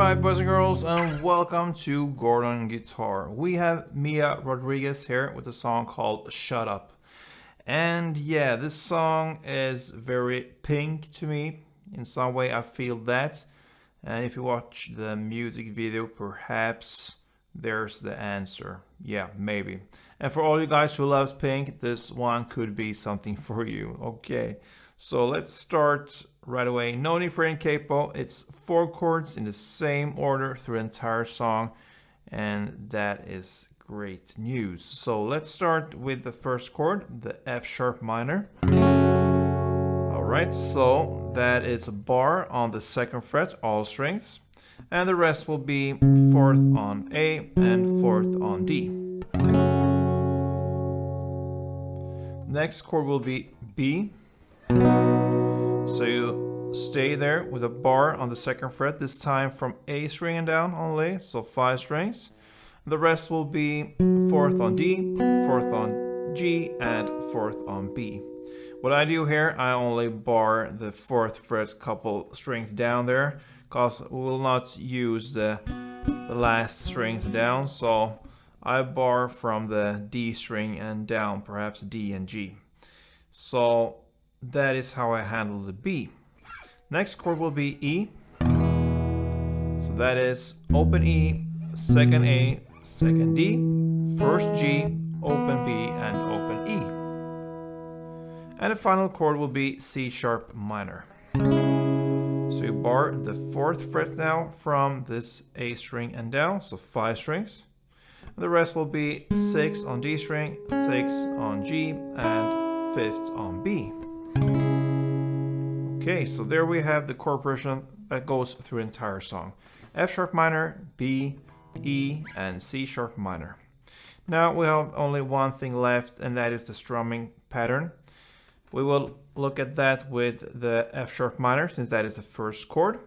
Alright, boys and girls, and welcome to Gordon Guitar. We have Mia Rodriguez here with a song called Shut Up. And yeah, this song is very Pink to me. In some way I feel that. And if you watch the music video, perhaps there's the answer. Yeah, maybe. And for all you guys who loves Pink, this one could be something for you. Okay, so let's start right away. No need for any capo. It's 4 chords in the same order through the entire song, and that is great news. So let's start with the first chord, the F sharp minor. Alright, so that is a bar on the 2nd fret, all strings, and the rest will be 4th on A and 4th on D. Next chord will be B. So you stay there with a bar on the 2nd fret, this time from A string and down only, so 5 strings. The rest will be 4th on D, 4th on G, and 4th on B. What I do here, I only bar the 4th fret couple strings down there, because we will not use the last strings down, so I bar from the D string and down, perhaps D and G. So that is how I handle the B. Next chord will be E. So that is open E, 2nd A, 2nd D, 1st G, open B, and open E. And the final chord will be C sharp minor. So you bar the 4th fret now from this A string and down, so 5 strings. The rest will be 6 on D string, 6 on G, and 5th on B. Okay, so there we have the chord progression that goes through the entire song. F sharp minor, B, E, and C sharp minor. Now we have only one thing left, and that is the strumming pattern. We will look at that with the F sharp minor, since that is the first chord.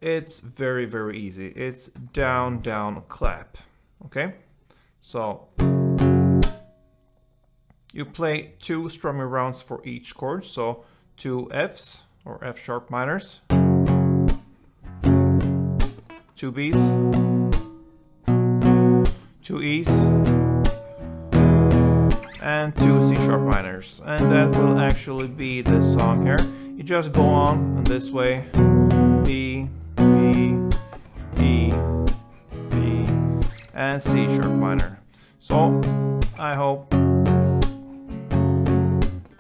It's very, very easy. It's down, down, clap. Okay? So you play 2 strumming rounds for each chord, so 2 Fs or F sharp minors, 2 Bs, 2 Es, and 2 C sharp minors, and that will actually be this song here. You just go on this way, B, B, B, B, and C sharp minor. So I hope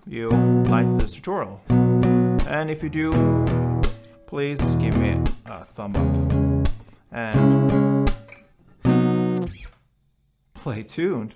you like this tutorial, and if you do, please give me a thumb up and play tuned.